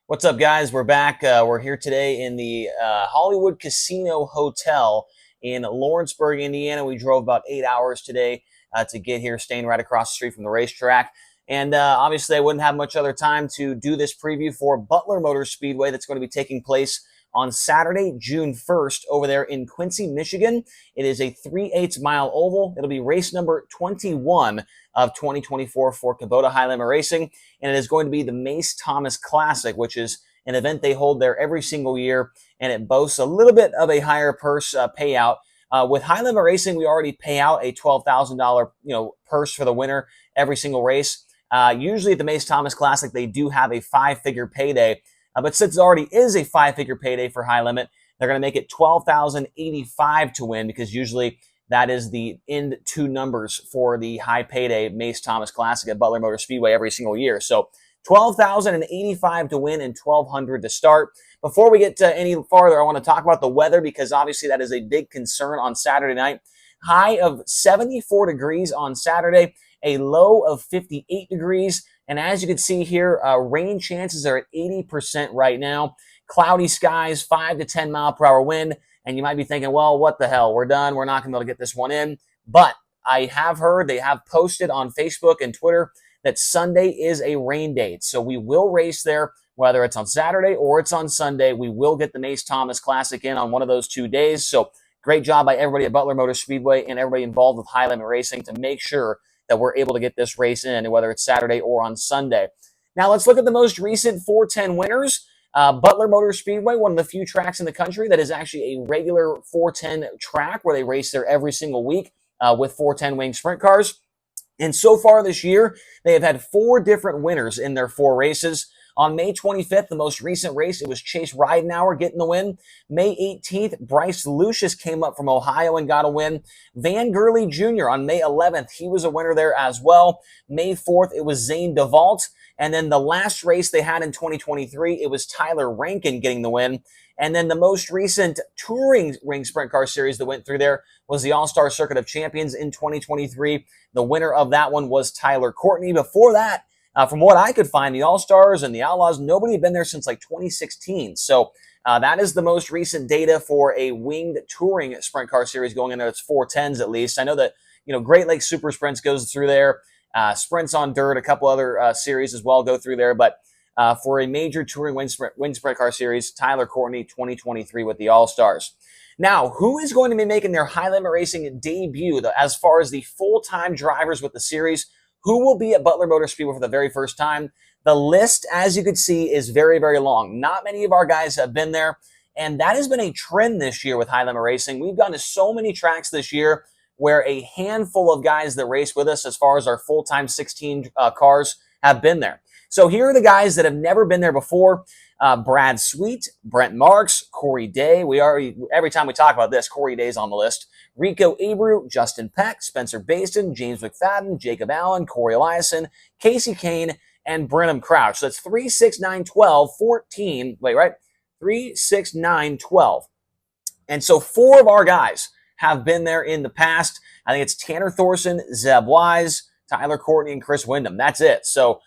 What's up, guys? We're back. We're here today in the Hollywood Casino Hotel in Lawrenceburg, Indiana. We drove about 8 hours today to get here, staying right across the street from the racetrack. And obviously, I wouldn't have much other time to do this preview for Butler Motor Speedway that's going to be taking place on Saturday, June 1st, over there in Quincy, Michigan. It is a 3/8 mile oval. It'll be race number 21 of 2024 for Kubota High Limit Racing, and it is going to be the Mace Thomas Classic, which is an event they hold there every single year, and it boasts a little bit of a higher purse payout. With High Limit Racing, we already pay out a $12,000 purse for the winner every single race. Usually at the Mace Thomas Classic, they do have a five-figure payday, but since it already is a five-figure payday for High Limit, they're going to make it $12,085 to win, because usually that is the end two numbers for the high payday Mace Thomas Classic at Butler Motor Speedway every single year. So $12,085 to win and $1,200 to start. Before we get to any farther, I want to talk about the weather, because obviously that is a big concern on Saturday night. High of 74 degrees on Saturday, a low of 58 degrees. And as you can see here, rain chances are at 80% right now. Cloudy skies, 5 to 10 mile per hour wind. And you might be thinking, well, what the hell? We're done. We're not going to be able to get this one in. But I have heard, they have posted on Facebook and Twitter that Sunday is a rain date. So we will race there, whether it's on Saturday or it's on Sunday. We will get the Mace Thomas Classic in on one of those 2 days. So great job by everybody at Butler Motor Speedway and everybody involved with High Limit Racing to make sure that we're able to get this race in, whether it's Saturday or on Sunday. Now let's look at the most recent 410 winners. Butler Motor Speedway, one of the few tracks in the country that is actually a regular 410 track where they race there every single week with 410 wing sprint cars. And so far this year, they have had 4 different winners in their 4 races. On May 25th, the most recent race, it was Chase Ridenauer getting the win. May 18th, Bryce Lucius came up from Ohio and got a win. Van Gurley Jr. on May 11th, he was a winner there as well. May 4th, it was Zane DeVault. And then the last race they had in 2023, it was Tyler Rankin getting the win. And then the most recent touring ring sprint car series that went through there was the All-Star Circuit of Champions in 2023. The winner of that one was Tyler Courtney. Before that, from what I could find, the All-Stars and the Outlaws, nobody had been there since like 2016. So that is the most recent data for a winged touring sprint car series going into its 410s at least. I know that, Great Lakes Super Sprints goes through there. Sprints on Dirt, a couple other series as well go through there. But for a major touring wing sprint car series, Tyler Courtney, 2023 with the All-Stars. Now, who is going to be making their High Limit Racing debut as far as the full-time drivers with the series? Who will be at Butler Motor Speedway for the very first time? The list, as you can see, is very, very long. Not many of our guys have been there, and that has been a trend this year with High Limit Racing. We've gone to so many tracks this year where a handful of guys that race with us, as far as our full-time 16 cars, have been there. So here are the guys that have never been there before. Brad Sweet, Brent Marks, Corey Day. Every time we talk about this, Corey Day's on the list. Rico Abreu, Justin Peck, Spencer Baston, James McFadden, Jacob Allen, Corey Eliason, Casey Kane, and Brenham Crouch. So that's 3, 6, 9, 12, 14. Wait, right? 3, 6, 9, 12. And so 4 of our guys have been there in the past. I think it's Tanner Thorson, Zeb Wise, Tyler Courtney, and Chris Wyndham. That's it. So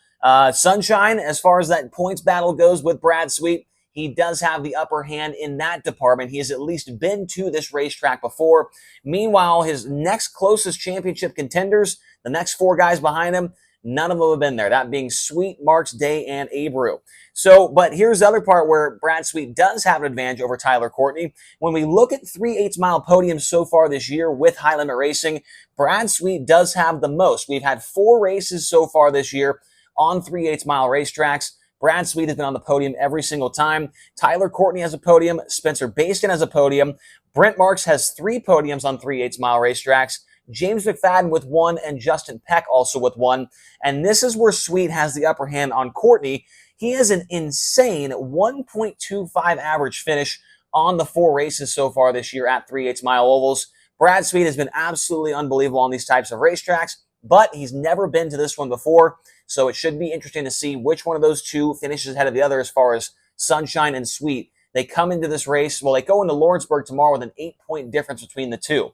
Sunshine, as far as that points battle goes with Brad Sweet, he does have the upper hand in that department. He has at least been to this racetrack before. Meanwhile, his next closest championship contenders, the next 4 guys behind him, none of them have been there. That being Sweet, Marks, Day, and Abreu. So, but here's the other part where Brad Sweet does have an advantage over Tyler Courtney. When we look at 3/8 mile podiums so far this year with High Limit Racing, Brad Sweet does have the most. We've had 4 races so far this year on 3/8 mile racetracks. Brad Sweet has been on the podium every single time. Tyler Courtney has a podium. Spencer Baston has a podium. Brent Marks has 3 podiums on 3/8 mile racetracks. James McFadden with 1, and Justin Peck also with 1. And this is where Sweet has the upper hand on Courtney. He has an insane 1.25 average finish on the 4 races so far this year at 3/8 mile ovals. Brad Sweet has been absolutely unbelievable on these types of racetracks, but he's never been to this one before. So it should be interesting to see which one of those 2 finishes ahead of the other as far as Sunshine and Sweet. They come into this race, well, they go into Lawrenceburg tomorrow with an 8-point difference between the 2.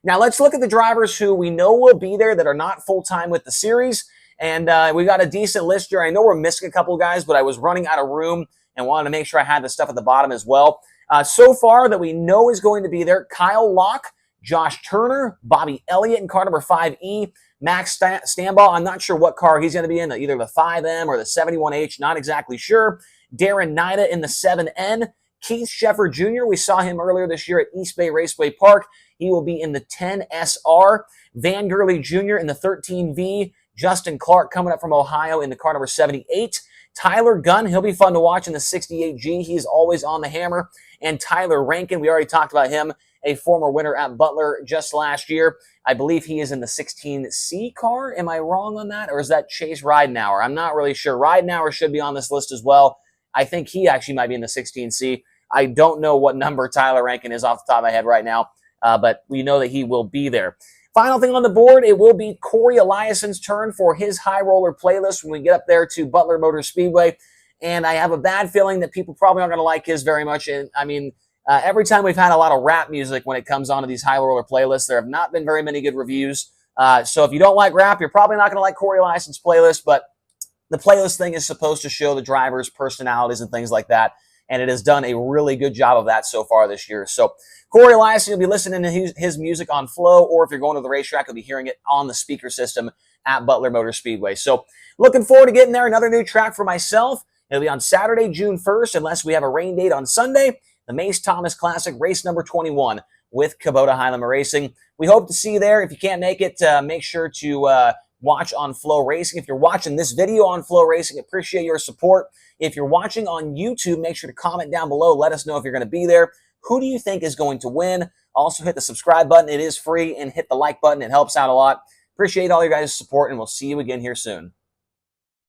Now let's look at the drivers who we know will be there that are not full-time with the series, And we got a decent list here. I know we're missing a couple of guys, but I was running out of room and wanted to make sure I had the stuff at the bottom as well. So far that we know is going to be there, Kyle Locke, Josh Turner, Bobby Elliott in car number 5E, Max Stambaugh. I'm not sure what car he's going to be in, either the 5M or the 71H, not exactly sure. Darren Nida in the 7N. Keith Sheffer Jr., we saw him earlier this year at East Bay Raceway Park. He will be in the 10SR. Van Gurley Jr. in the 13V. Justin Clark coming up from Ohio in the car number 78. Tyler Gunn, he'll be fun to watch in the 68G. He's always on the hammer. And Tyler Rankin, we already talked about him, a former winner at Butler just last year. I believe he is in the 16C car. Am I wrong on that? Or is that Chase Ridenauer? I'm not really sure. Ridenauer should be on this list as well. I think he actually might be in the 16C. I don't know what number Tyler Rankin is off the top of my head right now, but we know that he will be there. Final thing on the board, it will be Corey Eliason's turn for his high roller playlist when we get up there to Butler Motor Speedway. And I have a bad feeling that people probably aren't going to like his very much. And I mean, every time we've had a lot of rap music when it comes onto these high roller playlists, there have not been very many good reviews. So if you don't like rap, you're probably not going to like Corey Eliason's playlist. But the playlist thing is supposed to show the drivers' personalities and things like that. And it has done a really good job of that so far this year. So Corey Eliason, you'll be listening to his music on Flow, or if you're going to the racetrack, you'll be hearing it on the speaker system at Butler Motor Speedway. So looking forward to getting there. Another new track for myself. It'll be on Saturday, June 1st, unless we have a rain date on Sunday. The Mace Thomas Classic, race number 21 with Kubota Highlander Racing. We hope to see you there. If you can't make it, make sure to watch on Flow Racing. If you're watching this video on Flow Racing, appreciate your support. If you're watching on YouTube, make sure to comment down below. Let us know if you're going to be there. Who do you think is going to win? Also, hit the subscribe button. It is free. And hit the like button. It helps out a lot. Appreciate all your guys' support, and we'll see you again here soon.